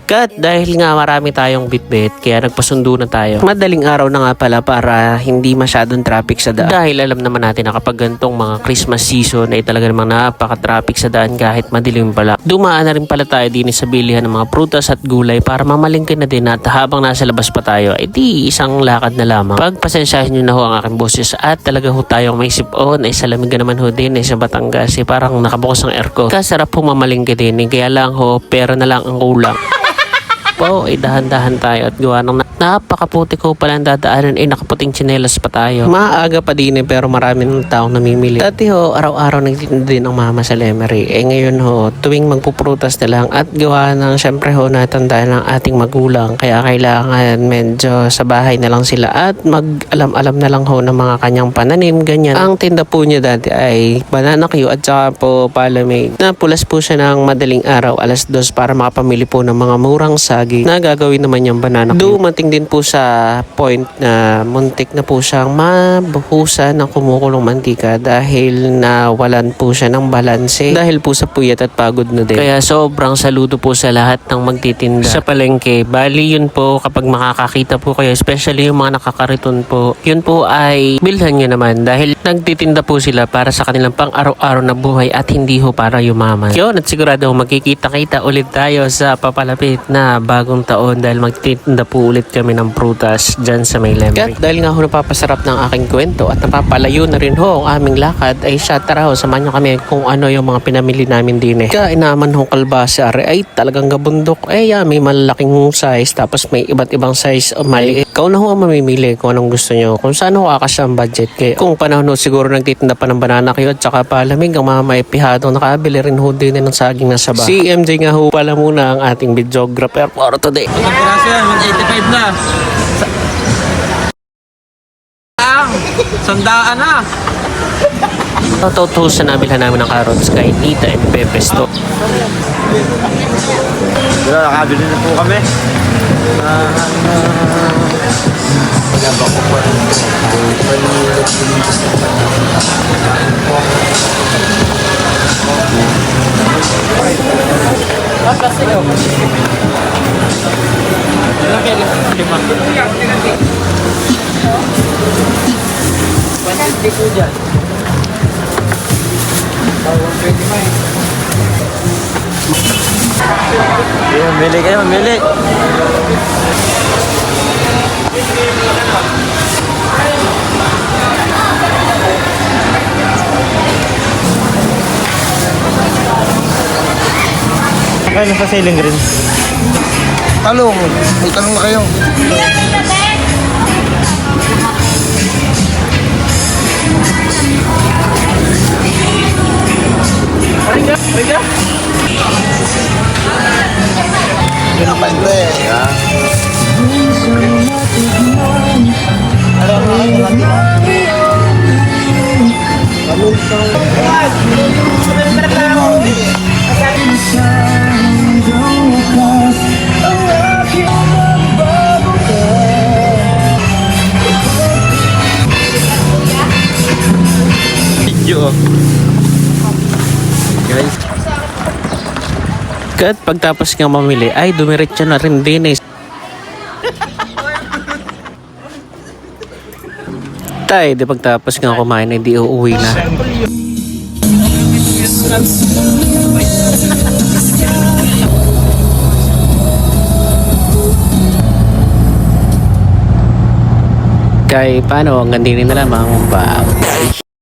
Kat, dahil nga marami tayong bitbit, kaya nagpasundo na tayo. Madaling araw na nga pala para hindi masyadong traffic sa daan. Dahil alam naman natin na kapag gantong mga Christmas season ay talaga namang napaka-traffic sa daan kahit madilim pala. Dumaan na rin pala tayo din sa bilihan ng mga prutas at gulay para mamalingkin na din at habang nasa labas pa tayo ay di isang lakad na lamang. Pagpasensyahin nyo na ho ang aking boses at talaga ho tayong may sipon ay sa lamig naman ho din ay sa Batangas ay parang nakabukas ang aircon. Kasarap ho mamalingkin din kaya lang ho pera na lang ang kulang. Po, ay dahan-dahan tayo at gawa ng napakaputi ko palang dadaanan ay nakaputing tsinelas pa tayo. Maaga pa din pero marami ng taong namimili. Dati ho, araw-araw nagtitinda din ang mama sa Lemery. Ngayon ho, tuwing magpuprutas na lang at gawa ng syempre ho natandaan ng ating magulang. Kaya kailangan medyo sa bahay na lang sila at mag-alam-alam na lang ho ng mga kanyang pananim, ganyan. Ang tinda po niya dati ay banana Q at saka po palamig. Napulas po siya ng madaling araw, 2:00 para makapamili po ng mga murang saging na gagawin naman yung banana Q. Dumating din po sa point na muntik na po siyang mabuhusan ng kumukulong mantika dahil nawalan po siya ng balanse dahil po sa puyat at pagod na din. Kaya sobrang saludo po sa lahat ng magtitinda sa palengke. Bali yun po kapag makakakita po kayo, especially yung mga nakakariton po, yun po ay bilhan nyo naman dahil nagtitinda po sila para sa kanilang pang araw-araw na buhay at hindi ho para yumaman. Yun, at sigurado magkikita-kita ulit tayo sa papalapit na bagong taon dahil magtitinda po ulit kami ng prutas dyan sa may Lemery. At dahil nga ho napapasarap ng aking kwento at napapalayo na rin ho ang aming lakad ay siya tara ho, samahan nyo kami kung ano yung mga pinamili namin din eh. Kain naman ho kalbasa ay talagang gabundok may malaking size tapos may iba't ibang size o maliit. Ikaw na ho ang mamimili kung anong gusto nyo, kung saan ho akasya ang budget. Kaya kung panahon ho siguro nagtitinda pa ng banana Q at saka palamig ang mga maipihadong nakabili rin ho din ng saging na saba. Si MJ nga ho pala muna ang ating videographer for today. Ilang piraso yan? 185 na. Sandaan na. Totoo sa nabilhan namin ng carrots kay Tita and Pepe Store. Pero nakabili na po kami. Mamili kayo, mamili. Kaya sa ceiling green. Talong, may talong na kayo. Pinapante. Video. Guys. At pagtapos nga mamili ay dumiretso na rin din eh. Tay, di pagtapos nga kumain ay di uuwi na. Kaya paano, hanggang din na lamang. Bye.